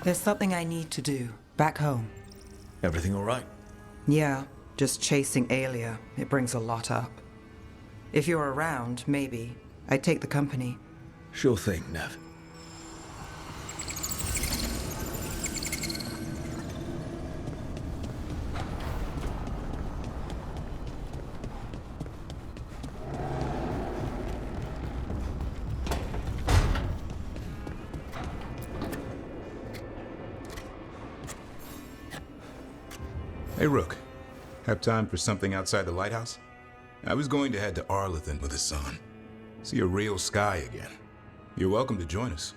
There's something I need to do, back home. Everything all right? Yeah, just chasing Aelia. It brings a lot up. If you're around, maybe. I'd take the company. Sure thing, Nev. Hey, Rook. Have time for something outside the lighthouse? I was going to head to Arlington with the sun. See a real sky again. You're welcome to join us.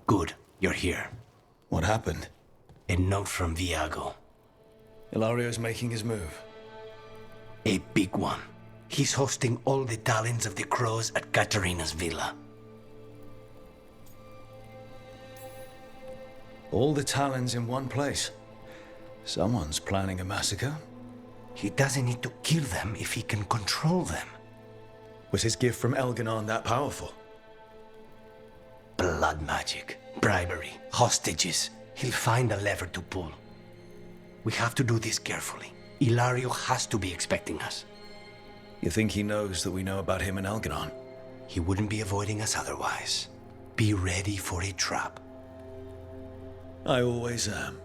Good, you're here. What happened? A note from Viago. Ilario's making his move. A big one. He's hosting all the talents of the Crows at Katarina's villa. All the Talons in one place. Someone's planning a massacre. He doesn't need to kill them if he can control them. Was his gift from Elganon that powerful? Blood magic, bribery, hostages. He'll find a lever to pull. We have to do this carefully. Ilario has to be expecting us. You think he knows that we know about him and Elganon? He wouldn't be avoiding us otherwise. Be ready for a trap. I always am.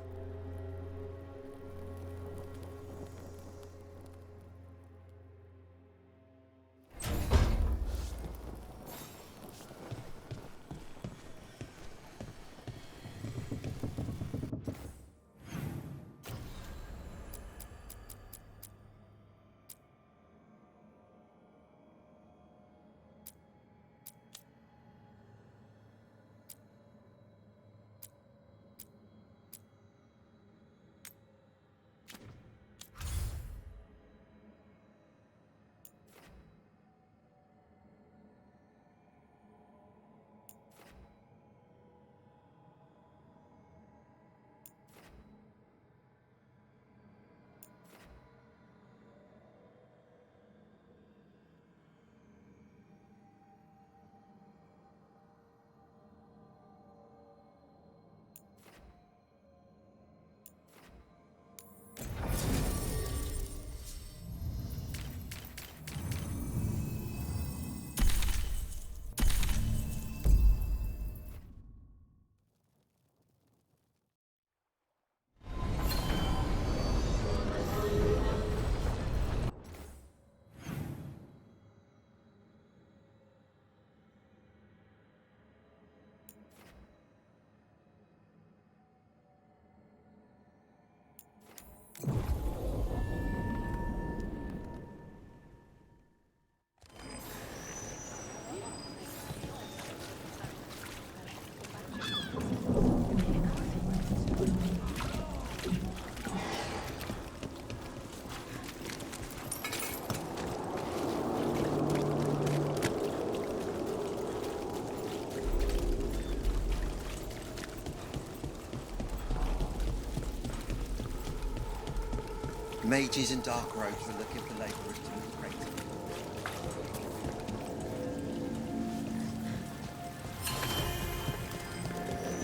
Mages and dark robes were looking for laborers to recruit.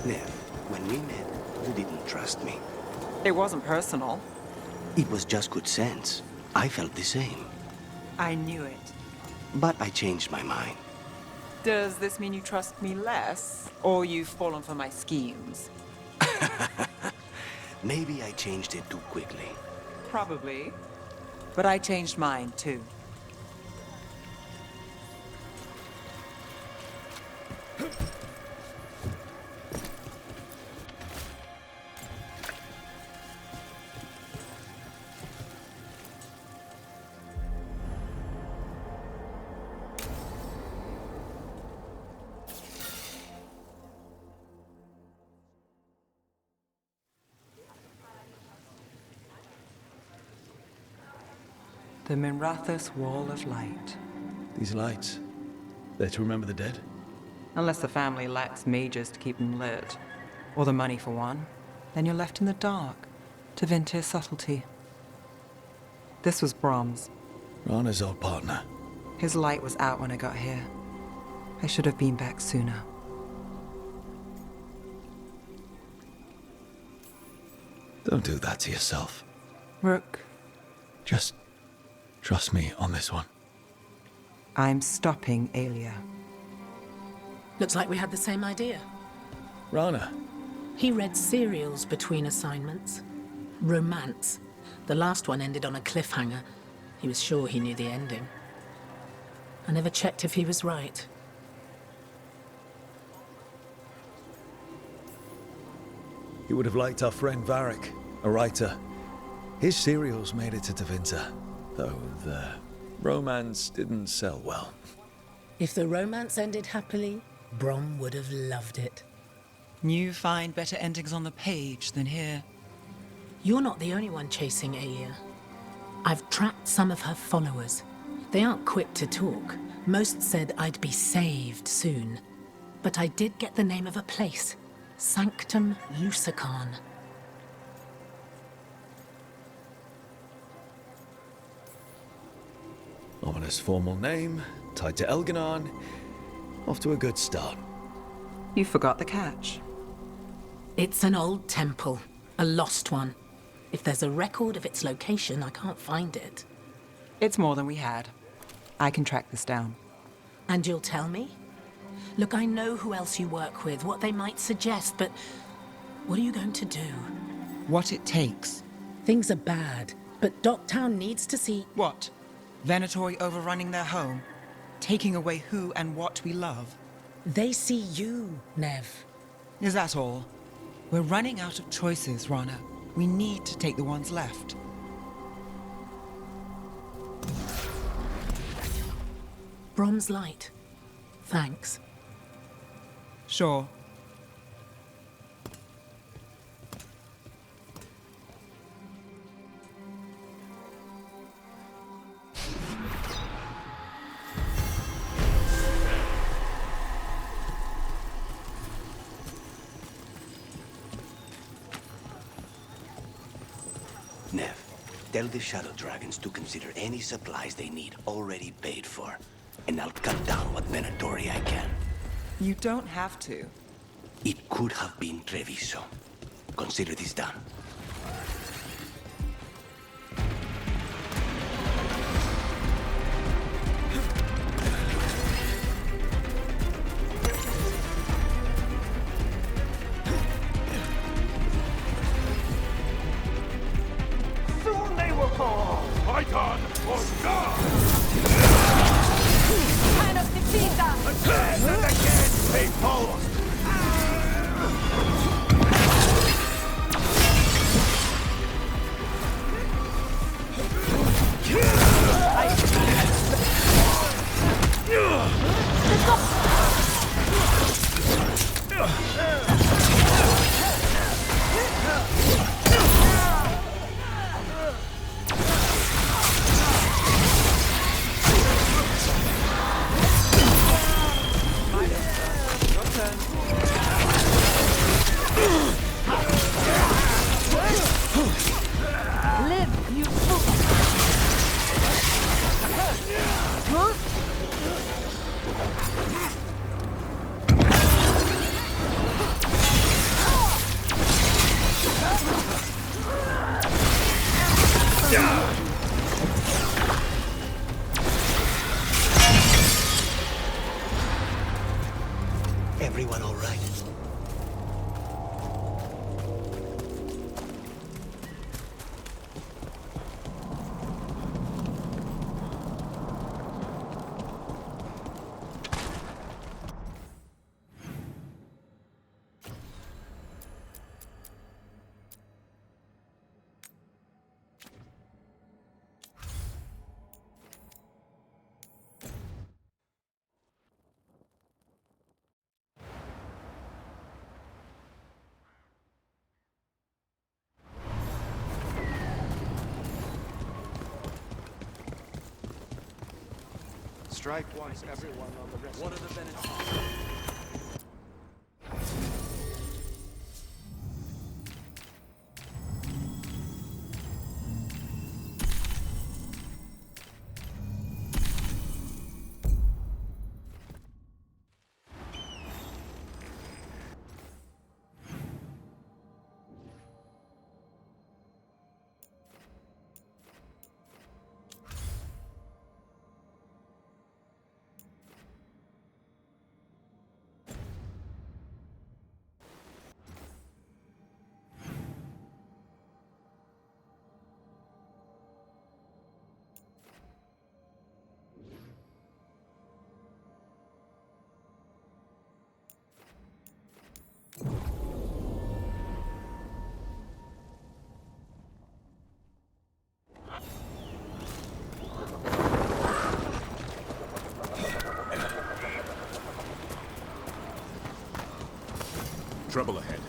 Nev, when we met, you didn't trust me. It wasn't personal. It was just good sense. I felt the same. I knew it. But I changed my mind. Does this mean you trust me less? Or you've fallen for my schemes? Maybe I changed it too quickly. Probably. But I changed mine, too. The Minrathous Wall of Light. These lights, they're to remember the dead? Unless the family lacks mages to keep them lit, or the money for one, then you're left in the dark to vent his subtlety. This was Brahms. Rana's old partner. His light was out when I got here. I should have been back sooner. Don't do that to yourself. Rook, Just trust me on this one. I'm stopping Alia. Looks like we had the same idea. Rana, He read serials between assignments. Romance. The last one ended on a cliffhanger. He was sure he knew the ending. I never checked if he was right. you would have liked our friend Varric, a writer. His serials made it to Tevinter, though the romance didn't sell well. If the romance ended happily, Brom would have loved it. You find better endings on the page than here. You're not the only one chasing Alia. I've tracked some of her followers. They aren't quick to talk. Most said I'd be saved soon. But I did get the name of a place. Sanctum Lucican. Ominous formal name, tied to Elganon. Off to a good start. You forgot the catch. It's an old temple. A lost one. If there's a record of its location, I can't find it. It's more than we had. I can track this down. And you'll tell me? Look, I know who else you work with, what they might suggest, but what are you going to do? What it takes. Things are bad, but Docktown needs to see... What? Venatori overrunning their home? Taking away who and what we love? They see you, Nev. Is that all? We're running out of choices, Rana. We need to take the ones left. Brom's light. Thanks. Sure. Nev, tell the Shadow Dragons to consider any supplies they need already paid for. And I'll cut down what Venatori I can. You don't have to. It could have been Treviso. Consider this done. Soon they will fall! Fight on, or die! Again and again they fall! Everyone all right? Strike once, everyone on the rest. What are the benefits? Trouble ahead.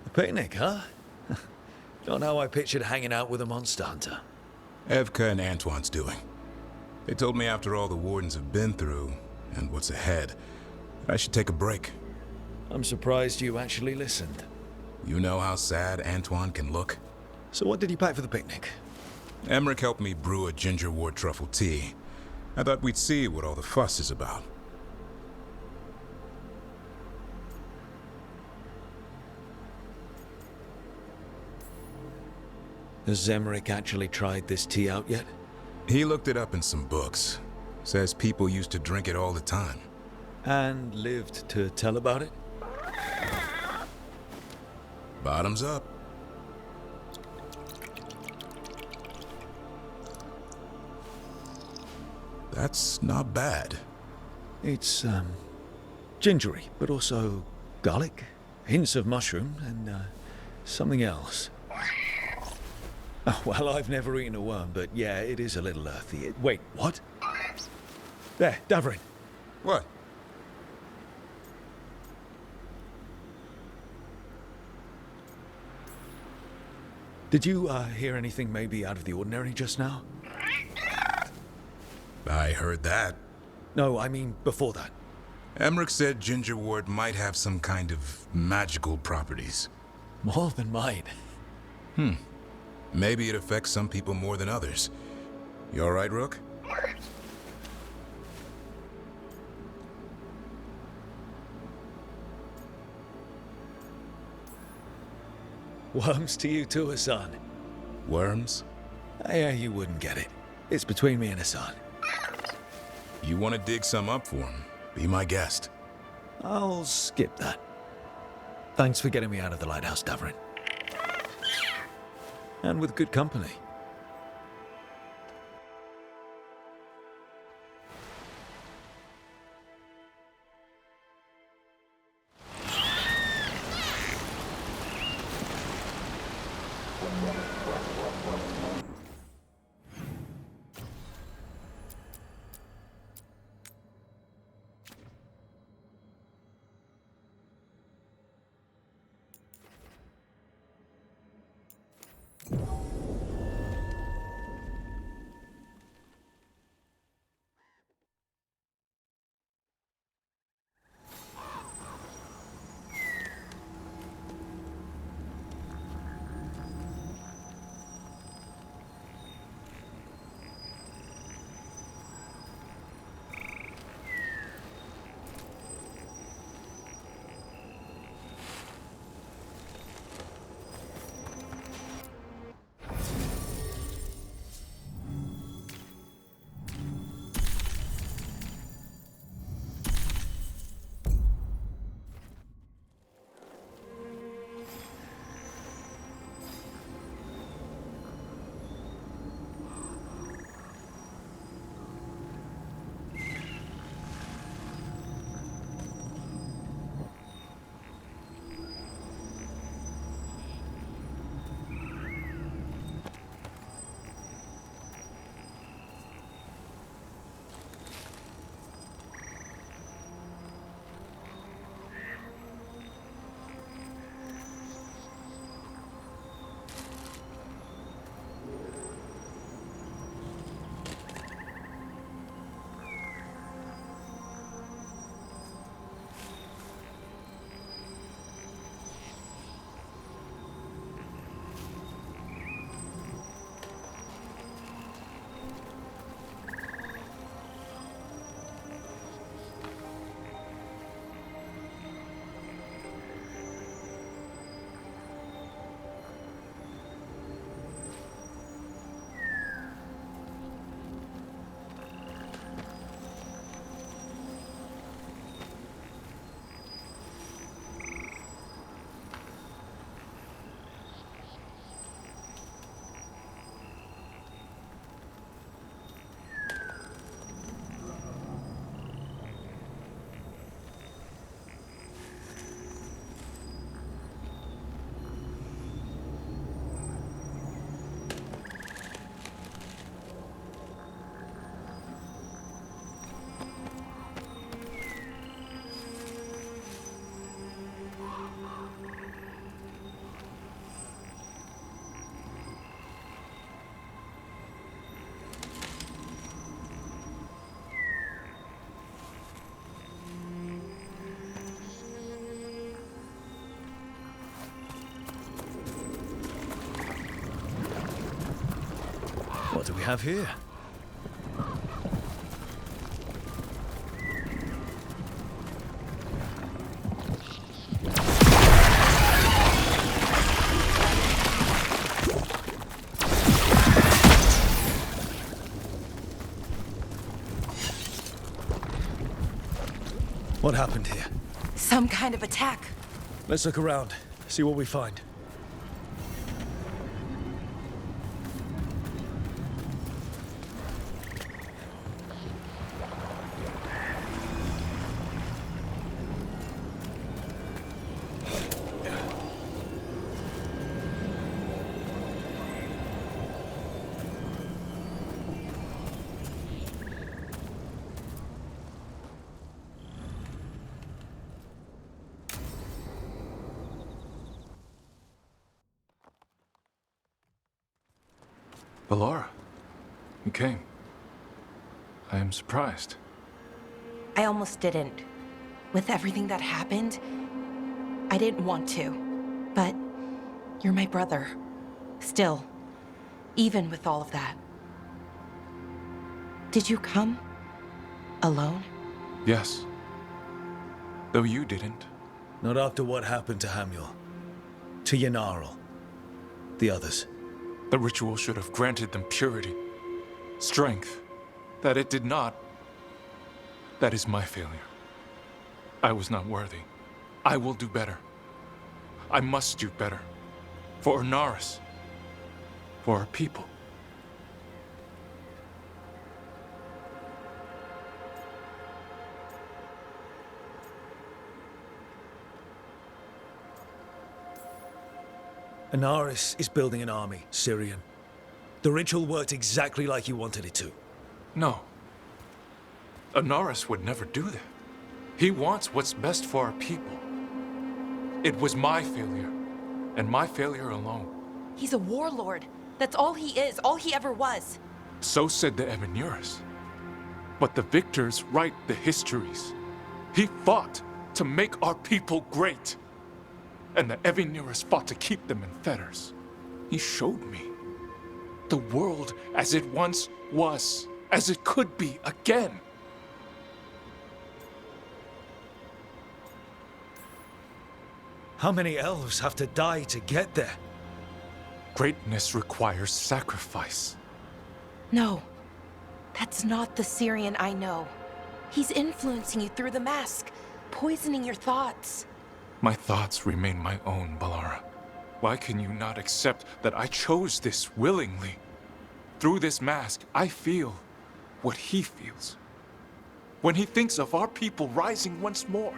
A picnic, huh? Not how I pictured hanging out with a monster hunter. Evka and Antoine's doing. They told me after all the Wardens have been through, and what's ahead, that I should take a break. I'm surprised you actually listened. You know how sad Antoine can look? So what did you pack for the picnic? Emmerich helped me brew a ginger wort truffle tea. I thought we'd see what all the fuss is about. Has Emmerich actually tried this tea out yet? He looked it up in some books. Says people used to drink it all the time. And lived to tell about it? Bottoms up. That's not bad. It's, gingery, but also garlic, hints of mushroom, and, something else. Oh, well, I've never eaten a worm, but yeah, it is a little earthy. Wait, what? There, Davrin. What? Did you, hear anything maybe out of the ordinary just now? I heard that. No, I mean before that. Emmerich said ginger wort might have some kind of magical properties. More than mine. Maybe it affects some people more than others. You all right, Rook? Worms to you too, Hassan. Worms? Yeah, you wouldn't get it. It's between me and Hassan. You want to dig some up for him? Be my guest. I'll skip that. Thanks for getting me out of the lighthouse, Davrin. And with good company. What do we have here? What happened here? Some kind of attack. Let's look around, see what we find. Bellara, you came. I am surprised. I almost didn't. With everything that happened, I didn't want to. But you're my brother. Still. Even with all of that. Did you come? Alone? Yes. Though you didn't. Not after what happened to Hamuel. To Yanarl. The others. The ritual should have granted them purity, strength. That it did not. That is my failure. I was not worthy. I will do better. I must do better. For Inaris. For our people. Inaris is building an army, Syrian. The ritual worked exactly like you wanted it to. No. Inaris would never do that. He wants what's best for our people. It was my failure, and my failure alone. He's a warlord. That's all he is, all he ever was. So said the Evenuris. But the victors write the histories. He fought to make our people great. And the Evenuris fought to keep them in fetters. He showed me the world as it once was, as it could be again. How many elves have to die to get there? Greatness requires sacrifice. No. That's not the Syrian I know. He's influencing you through the mask, poisoning your thoughts. My thoughts remain my own, Bellara. Why can you not accept that I chose this willingly? Through this mask, I feel what he feels. When he thinks of our people rising once more,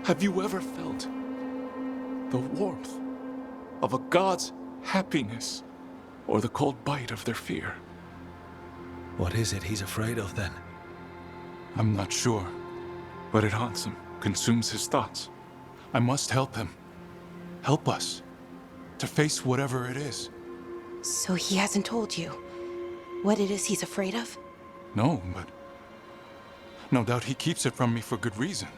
have you ever felt the warmth of a god's happiness or the cold bite of their fear? What is it he's afraid of then? I'm not sure, but it haunts him, consumes his thoughts. I must help him. Help us. To face whatever it is. So he hasn't told you what it is he's afraid of? No, but no doubt he keeps it from me for good reason.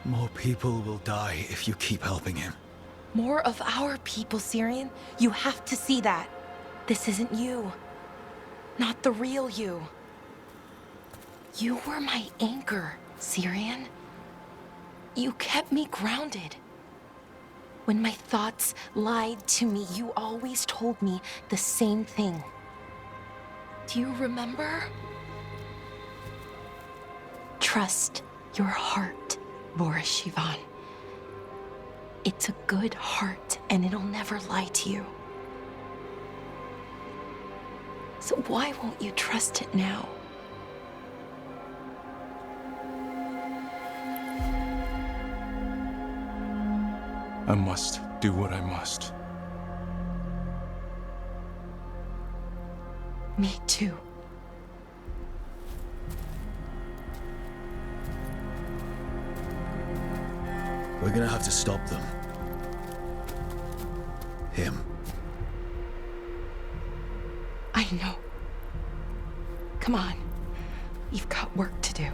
More people will die if you keep helping him. More of our people, Syrian. You have to see that. This isn't you. Not the real you. You were my anchor, Syrian. You kept me grounded. When my thoughts lied to me, you always told me the same thing. Do you remember? Trust your heart, Boris Shivan. It's a good heart, and it'll never lie to you. So why won't you trust it now? I must do what I must. Me too. We're gonna have to stop them. Him. I know. Come on. You've got work to do.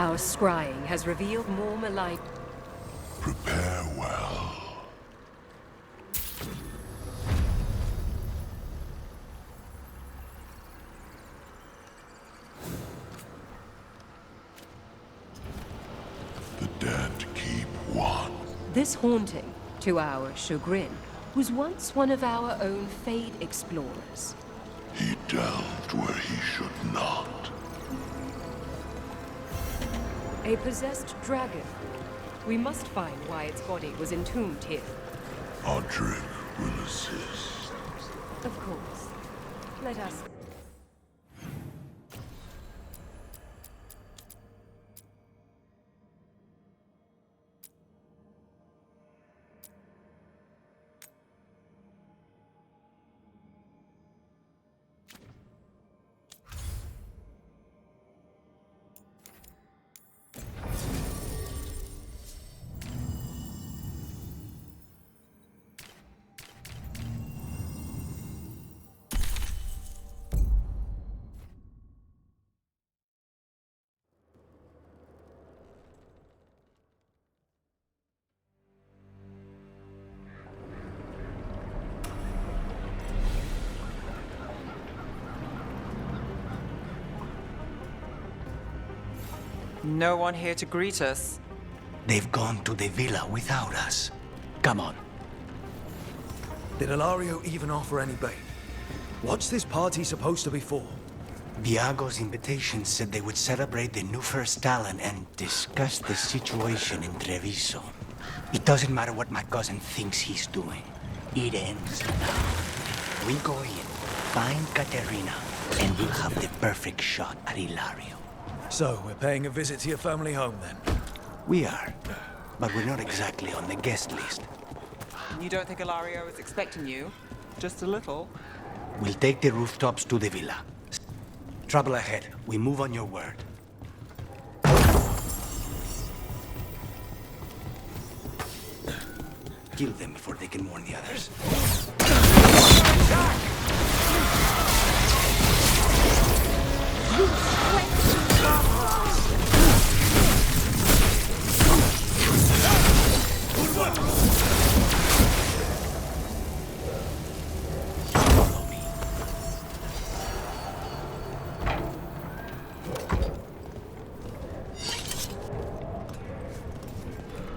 Our scrying has revealed more malign... Prepare well. The dead keep one. This haunting, to our chagrin, was once one of our own Fade explorers. He delved where he should not. A possessed dragon. We must find why its body was entombed here. Audric will assist. Of course. Let us... No one here to greet us. They've gone to the villa without us. Come on. Did Ilario even offer any bait? What's this party supposed to be for? Viago's invitation said they would celebrate the new first talent and discuss the situation in Treviso. It doesn't matter what my cousin thinks he's doing. It ends now. We go in, find Katerina, and we'll have the perfect shot at Ilario. So, we're paying a visit to your family home, then? We are, but we're not exactly on the guest list. You don't think Ilario is expecting you? Just a little? We'll take the rooftops to the villa. Trouble ahead. We move on your word. Kill them before they can warn the others.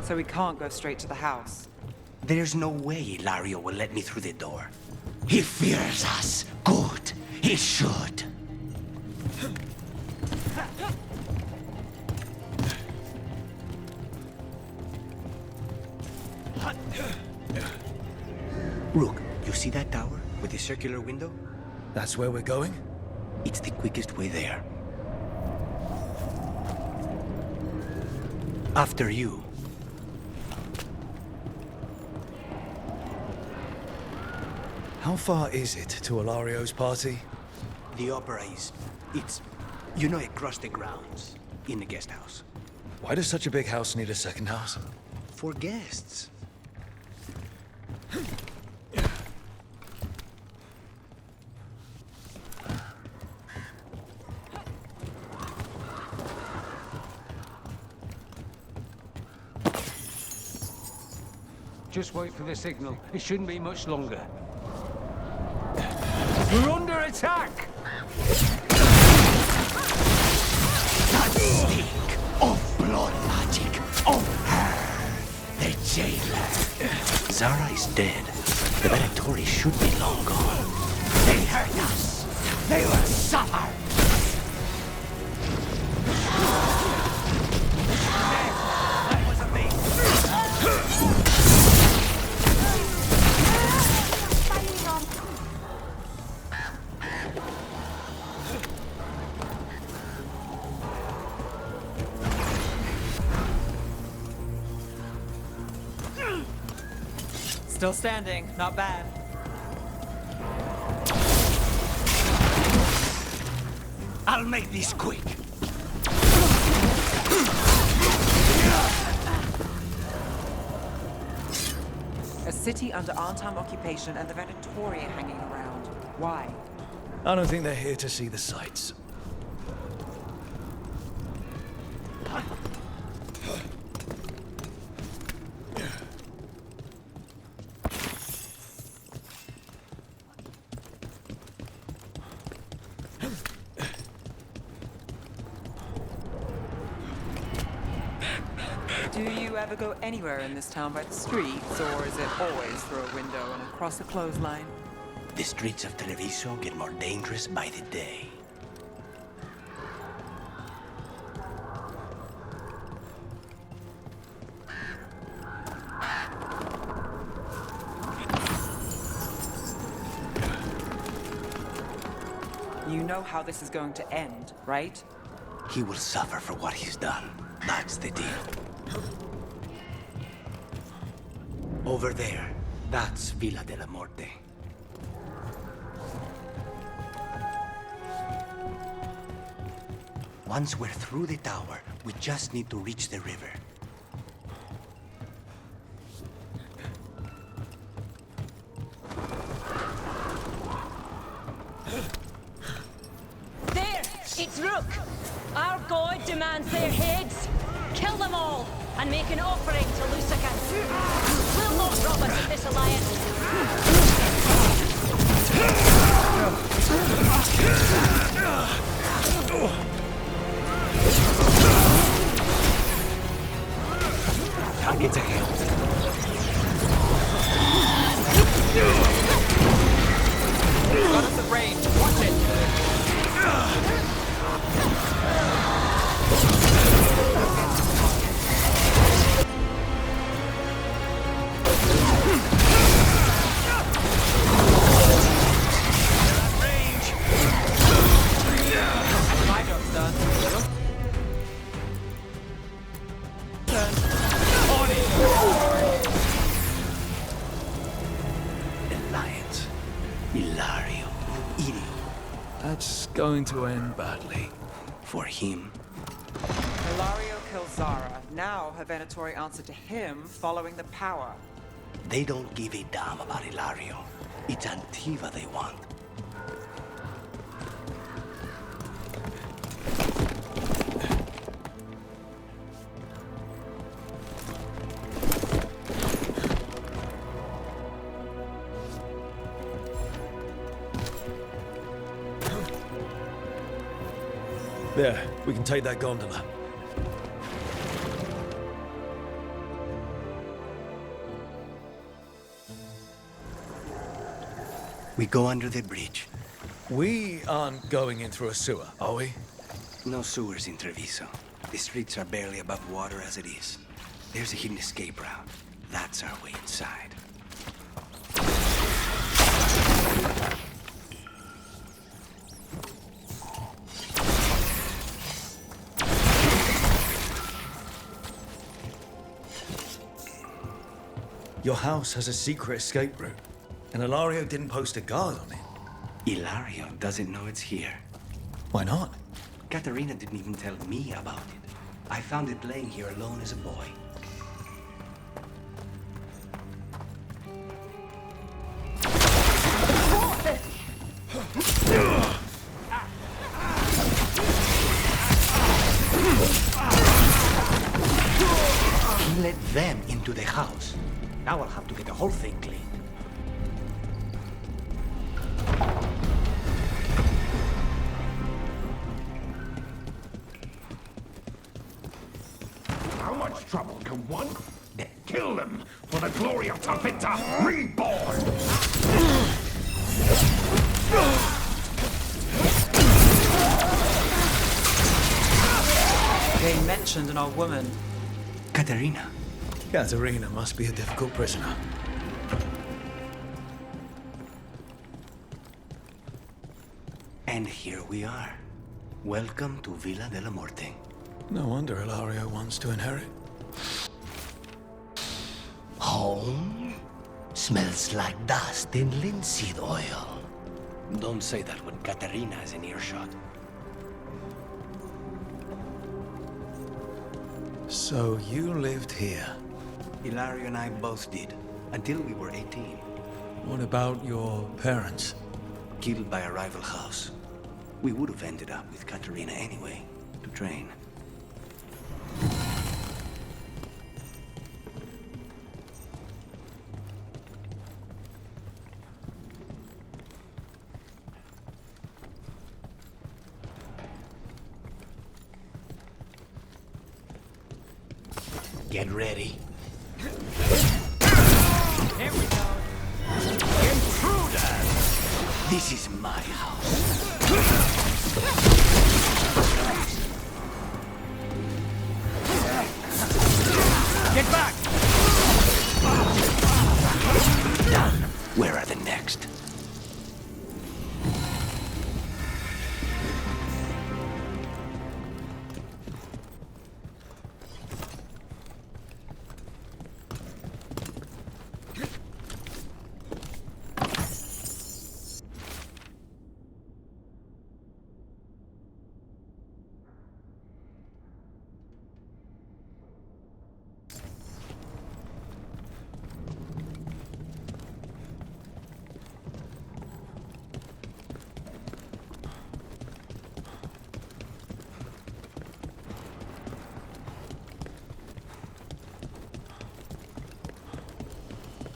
So we can't go straight to the house. There's no way Ilario will let me through the door. He fears us. Good. He should. Rook, you see that tower with the circular window? That's where we're going? It's the quickest way there. After you. How far is it to Ilario's party? The opera is... it's... you know, across the grounds. In the guest house. Why does such a big house need a second house? For guests. Just wait for the signal. It shouldn't be much longer. We're under attack! That stink of blood magic of her, the jailer. Zara is dead. The Venatori should be long gone. They hurt us. They will suffer. That was amazing. Still standing, not bad. I'll make this quick. A city under Arnhem occupation and the Venatori hanging around. Why? I don't think they're here to see the sights. Do you ever go anywhere in this town by the streets, or is it always through a window and across a clothesline? The streets of Treviso get more dangerous by the day. You know how this is going to end, right? He will suffer for what he's done. That's the deal. Over there, that's Villa de la Morte. Once we're through the tower, we just need to reach the river. There! It's Rook! Our god demands their heads! Kill them all, and make an offering to Lucican. Will not rob us of this alliance. Targets ahead. Got us at range. Watch it. My job's done. Alliance. Ilario. Idiot. That's going to end badly. For him. Hilario kills Zara. Now her Venatori answered to him following the power. They don't give a damn about Ilario. It's Antiva they want. There, we can take that gondola. We go under the bridge. We aren't going in through a sewer, are we? No sewers in Treviso. The streets are barely above water as it is. There's a hidden escape route. That's our way inside. Your house has a secret escape route, and Ilario didn't post a guard on it. Ilario doesn't know it's here. Why not? Katerina didn't even tell me about it. I found it laying here alone as a boy. He let them into the house. Now I'll have to get the whole thing cleaned. How much trouble can one? Kill them for the glory of Tapita reborn! They mentioned an old woman. Katerina. Katerina must be a difficult prisoner. And here we are. Welcome to Villa de la Morte. No wonder Ilario wants to inherit. Home? Smells like dust and linseed oil. Don't say that when Katerina is in earshot. So you lived here? Ilario and I both did, until we were 18. What about your parents? Killed by a rival house. We would have ended up with Katerina anyway, to train. Get ready. Here we go. Intruders! This is my house. Get back! Done. Where are the next?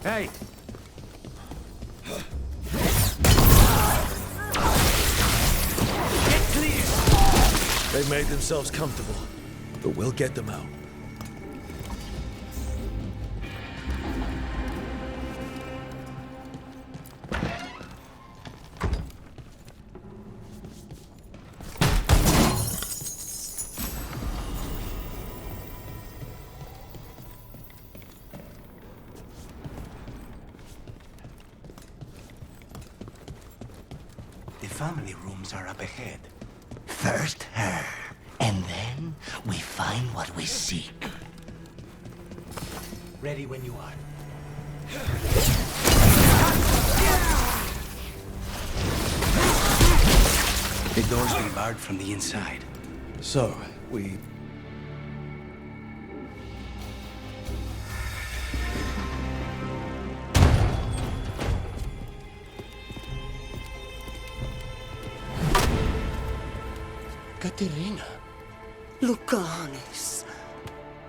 Hey! Get clear! They've made themselves comfortable, but we'll get them out. The family rooms are up ahead. First her, and then we find what we seek. Ready when you are. The door's been barred from the inside. So, we... Katerina. Lucanis.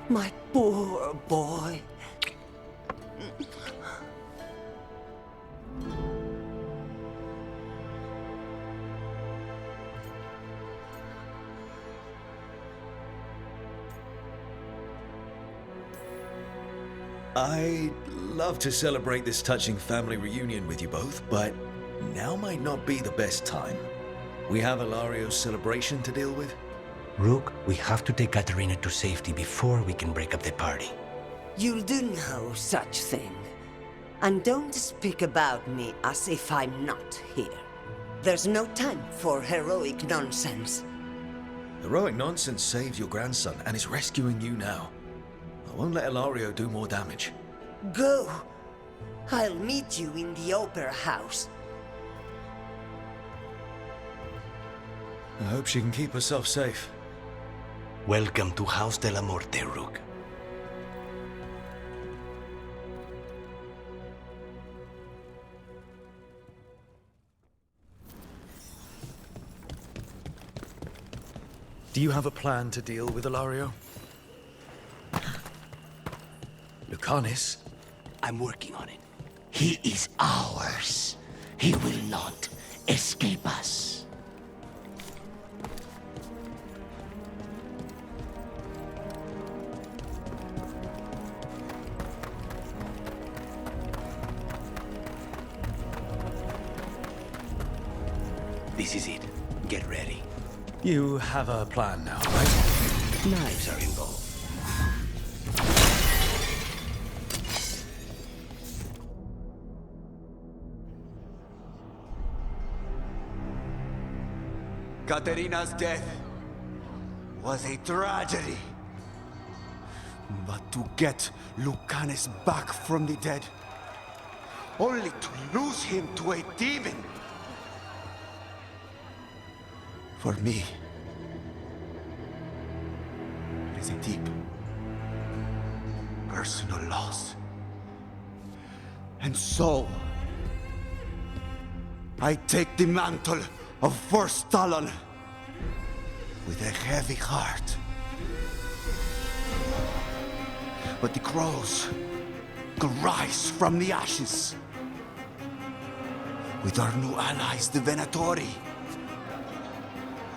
My poor boy. I'd love to celebrate this touching family reunion with you both, but now might not be the best time. We have Ilario's celebration to deal with. Rook, we have to take Katerina to safety before we can break up the party. You'll do no such thing. And don't speak about me as if I'm not here. There's no time for heroic nonsense. Heroic nonsense saved your grandson and is rescuing you now. I won't let Ilario do more damage. Go! I'll meet you in the opera house. I hope she can keep herself safe. Welcome to House de la Muerte, Rook. Do you have a plan to deal with Ilario? Lucanis? I'm working on it. He is ours. He will not escape us. This is it. Get ready. You have a plan now, right? Knives are involved. Katerina's death was a tragedy. But to get Lucanis back from the dead, only to lose him to a demon. For me, it is a deep, personal loss. And so, I take the mantle of First Talon with a heavy heart. But the crows could rise from the ashes. With our new allies, the Venatori,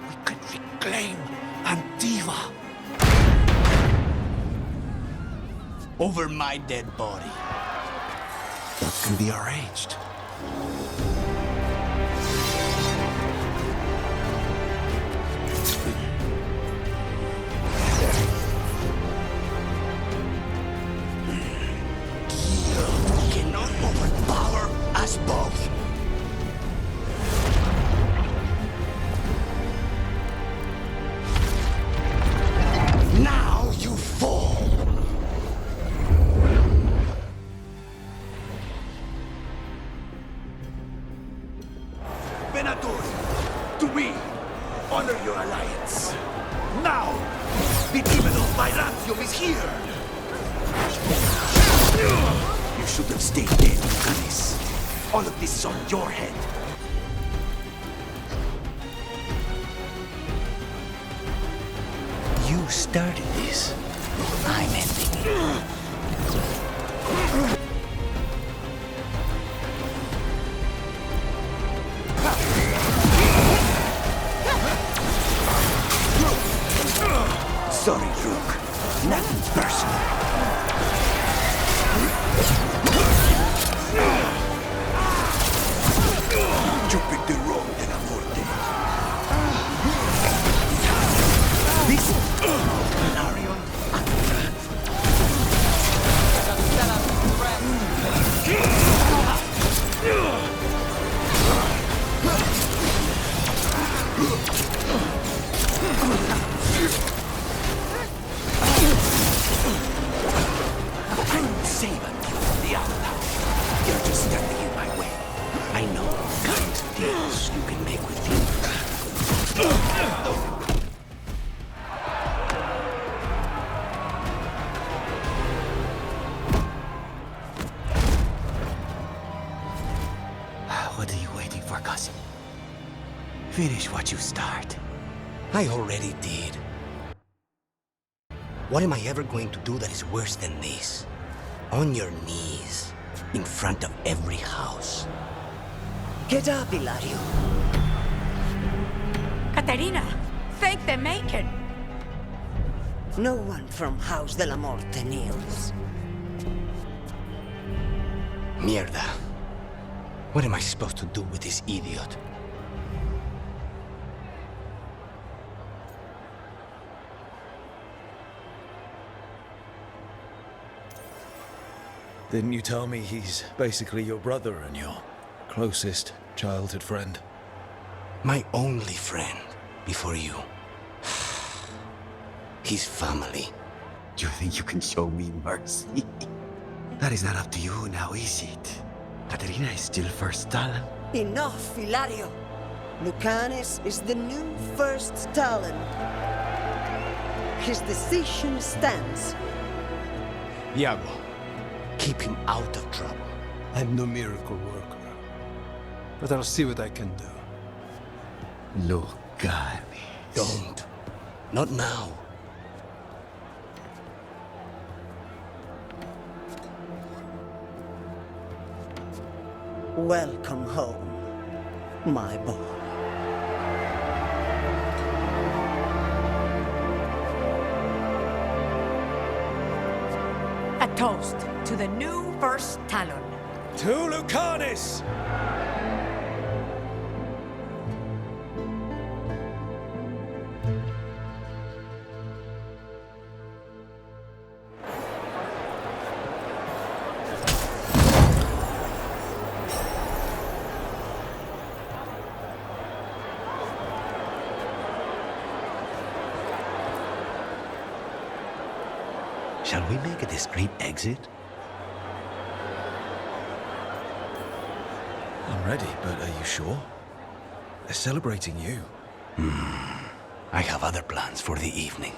we can reclaim Antiva. over my dead body. That can be arranged. You cannot overpower us both. Now you fall. Venator, to me, honor your alliance. Now, the demon of Byzantium is here. You should have stayed dead, Lucanus. All of this is on your head. You started this. I'm ending it. Sorry, Rook. Nothing personal. You picked the wrong de la Morte. Listen, Ilario and I'm saving you from the outlaw. You're just standing in my way. I know what kinds of deals you can make with me. What are you waiting for, cousin? Finish what you start. I already did. What am I ever going to do that is worse than this? On your knees, in front of every house. Get up, Ilario. Katerina, thank the Maker. No one from House de la Morte kneels. Mierda. What am I supposed to do with this idiot? Didn't you tell me he's basically your brother and your closest childhood friend? My only friend before you. He's family. You think you can show me mercy? That is not up to you now, is it? Katerina is still first talent. Enough, Ilario. Lucanus is the new first Talon. His decision stands. Iago, Keep him out of trouble. I'm no miracle worker, but I'll see what I can do. Lucanus. Don't. Not now. Welcome home, my boy. A toast to the new first Talon. To Lucanus! Shall we make a discreet exit? I'm ready, but are you sure? They're celebrating you. I have other plans for the evening.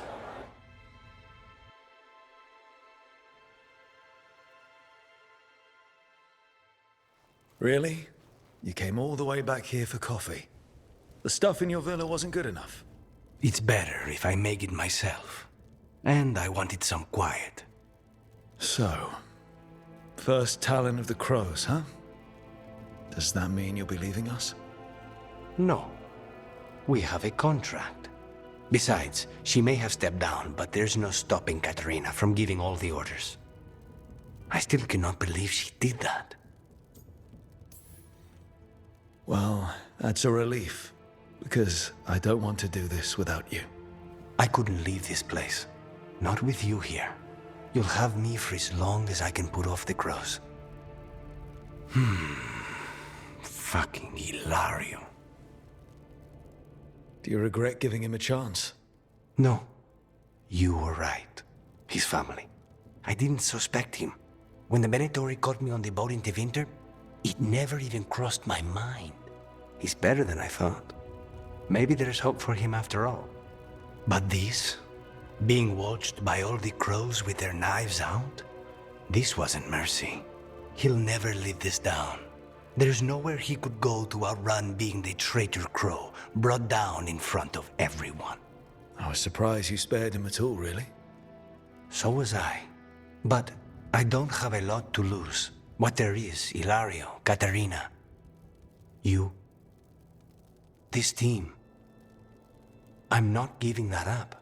Really? You came all the way back here for coffee? The stuff in your villa wasn't good enough? It's better if I make it myself. And I wanted some quiet. So, first Talon of the Crows, huh? Does that mean you'll be leaving us? No. We have a contract. Besides, she may have stepped down, but there's no stopping Katerina from giving all the orders. I still cannot believe she did that. Well, that's a relief, because I don't want to do this without you. I couldn't leave this place. Not with you here. You'll have me for as long as I can put off the crows. Fucking Hilario. Do you regret giving him a chance? No. You were right. His family. I didn't suspect him. When the Venatori caught me on the boat in Tevinter, it never even crossed my mind. He's better than I thought. Maybe there's hope for him after all. But this, being watched by all the crows with their knives out, this wasn't mercy. He'll never live this down. There's nowhere he could go to outrun being the traitor crow, brought down in front of everyone. I was surprised you spared him at all, really. So was I. But I don't have a lot to lose. What there is, Hilario, Katarina, you, this team. I'm not giving that up.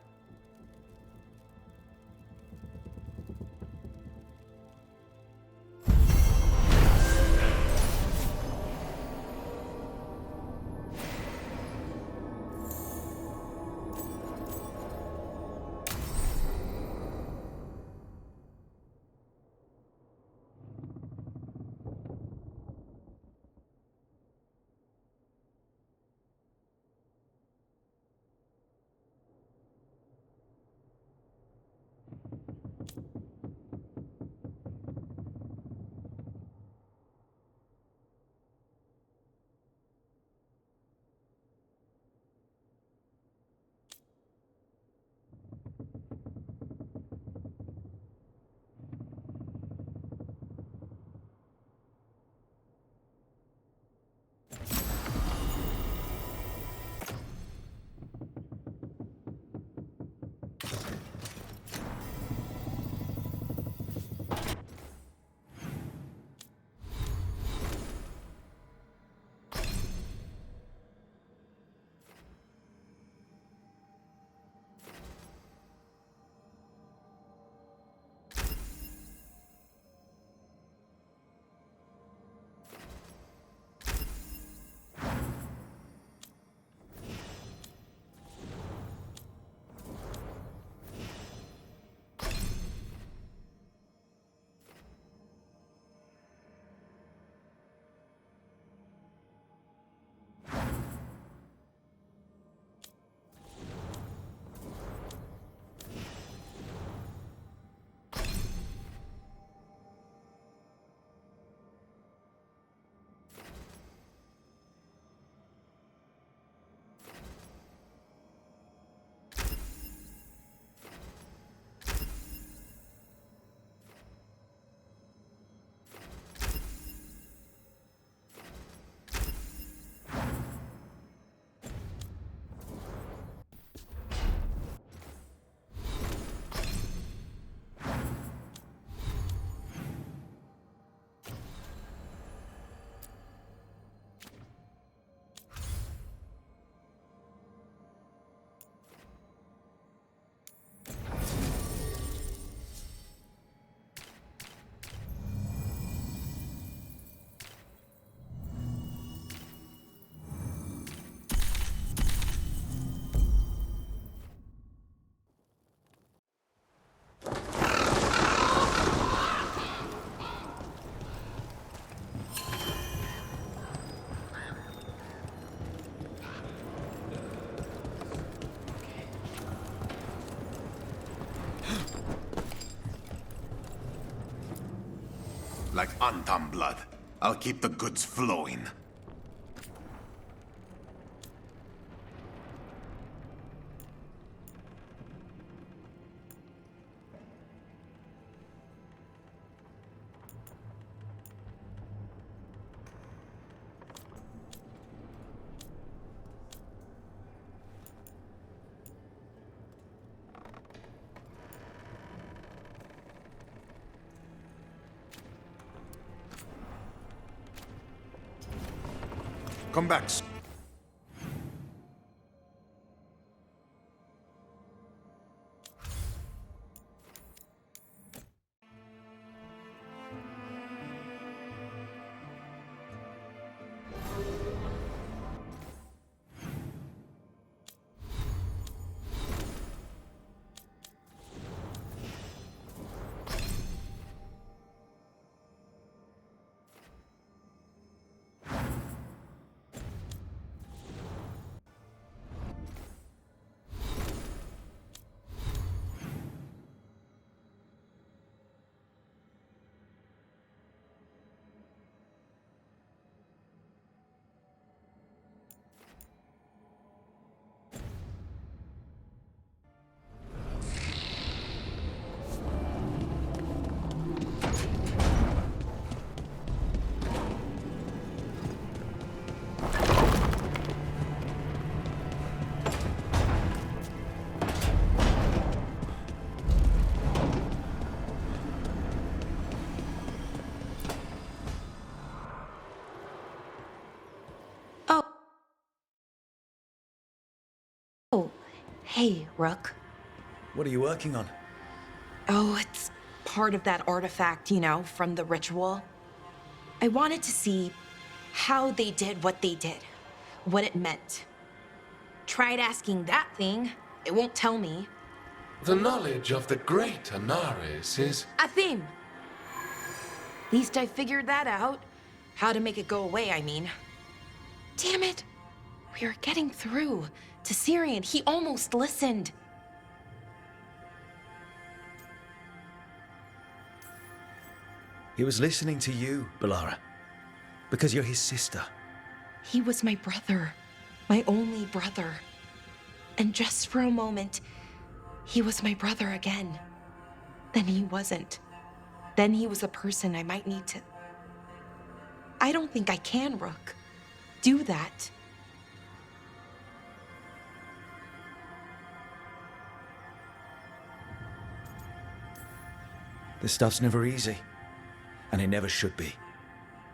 Like Antam blood. I'll keep the goods flowing. Come back. Hey, Rook. What are you working on? Oh, it's part of that artifact, you know, from the ritual. I wanted to see how they did what they did, what it meant. Tried asking that thing, it won't tell me. The knowledge of the great Anaris is... A theme! Least I figured that out. How to make it go away, I mean. Damn it! We were getting through to Syrian. He almost listened. He was listening to you, Balara. Because you're his sister. He was my brother. My only brother. And just for a moment, he was my brother again. Then he wasn't. Then he was a person I might need to... I don't think I can, Rook. Do that. This stuff's never easy. And it never should be.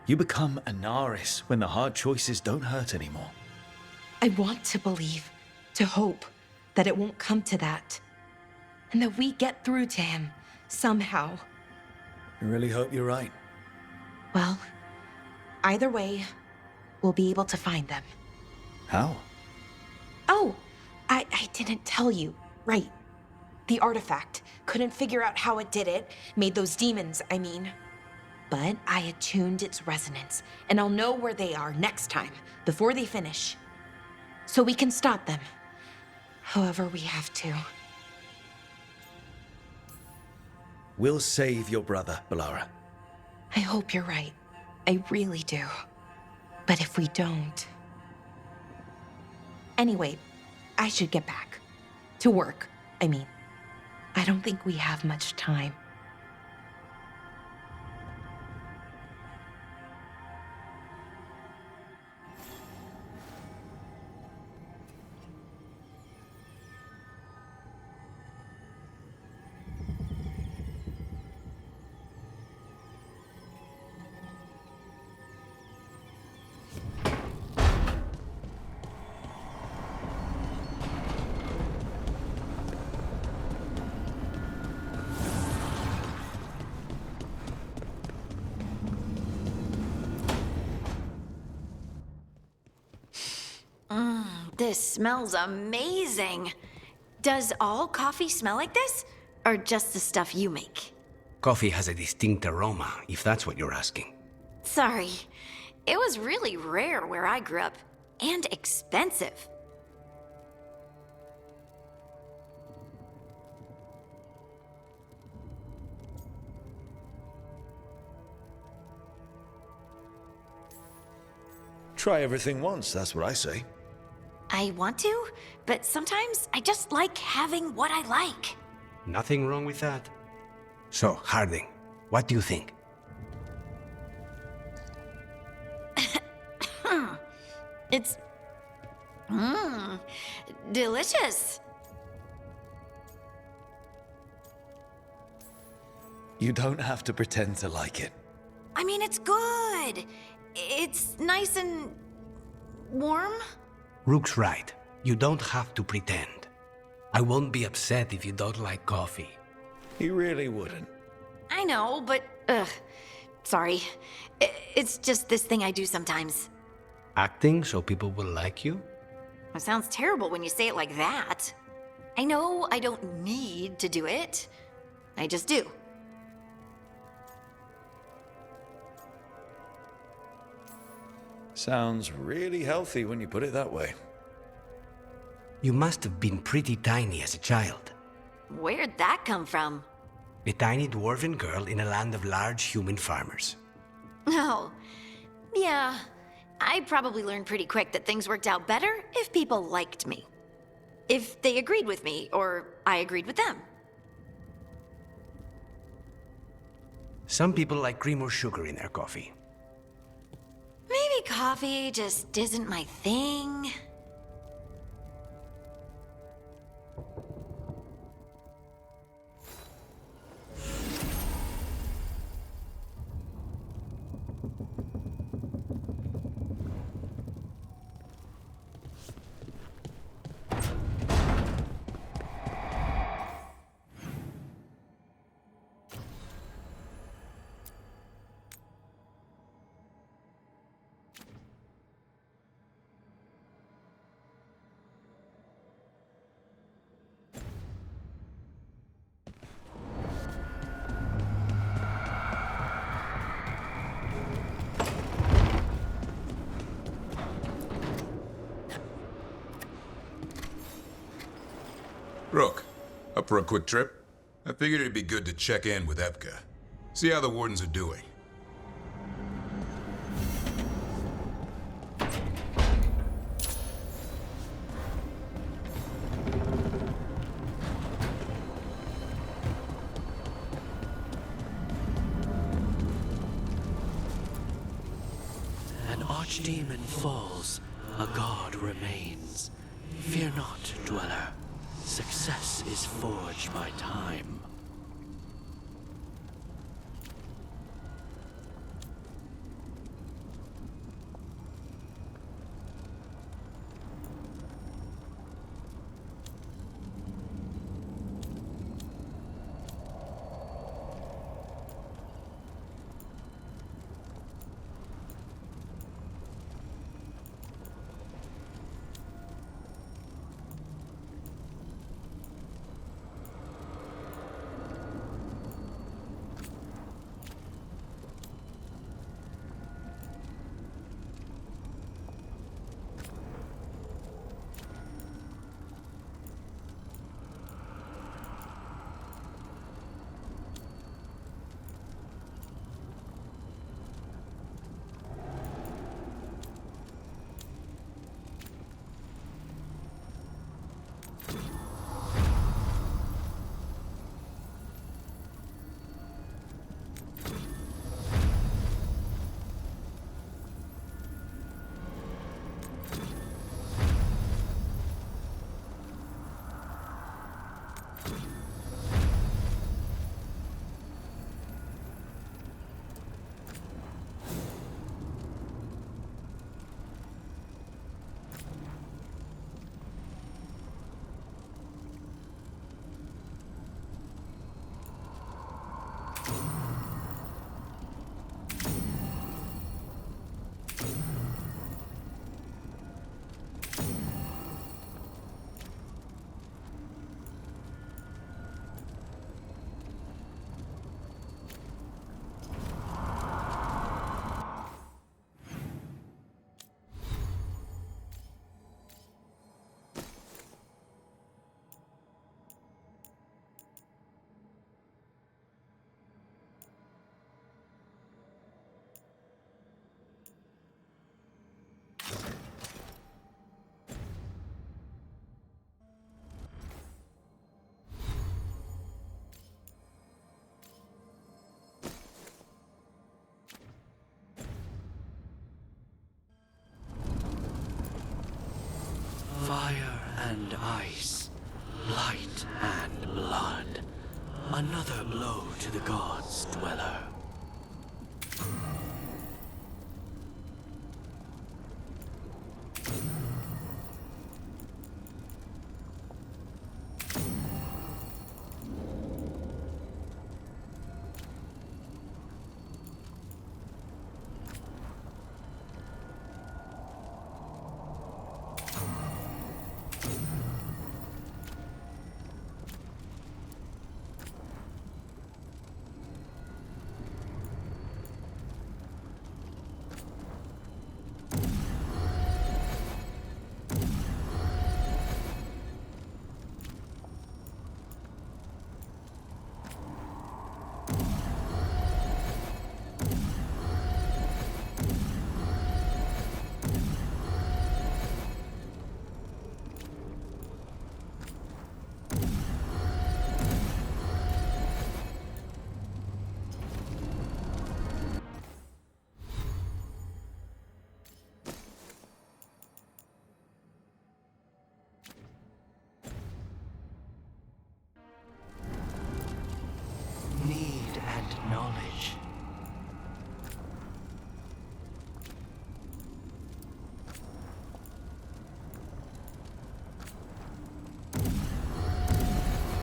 You become Anaris when the hard choices don't hurt anymore. I want to believe, to hope, that it won't come to that. And that we get through to him, somehow. I really hope you're right. Well, either way, we'll be able to find them. How? Oh, I didn't tell you. Right. The artifact. Couldn't figure out how it did it. Made those demons, I mean. But I attuned its resonance, and I'll know where they are next time, before they finish. So we can stop them. However we have to. We'll save your brother, Balara. I hope you're right. I really do. But if we don't... Anyway, I should get back. To work, I mean. I don't think we have much time. This smells amazing. Does all coffee smell like this? Or just the stuff you make? Coffee has a distinct aroma, if that's what you're asking. Sorry. It was really rare where I grew up. And expensive. Try everything once, that's what I say. I want to, but sometimes I just like having what I like. Nothing wrong with that. So, Harding, what do you think? It's... delicious. You don't have to pretend to like it. I mean, it's good. It's nice and... warm? Rook's right. You don't have to pretend. I won't be upset if you don't like coffee. He really wouldn't. I know, but... sorry. It's just this thing I do sometimes. Acting so people will like you? It sounds terrible when you say it like that. I know I don't need to do it. I just do. Sounds really healthy when you put it that way. You must have been pretty tiny as a child. Where'd that come from? A tiny dwarven girl in a land of large human farmers. Oh, yeah. I probably learned pretty quick that things worked out better if people liked me. If they agreed with me, or I agreed with them. Some people like cream or sugar in their coffee. Maybe coffee just isn't my thing. Rook, up for a quick trip? I figured it'd be good to check in with Epka. See how the Wardens are doing. An archdemon falls, a god remains. Fear not, dweller. Success is forged by time. Fire and ice, light and blood. Another blow to the gods, dweller.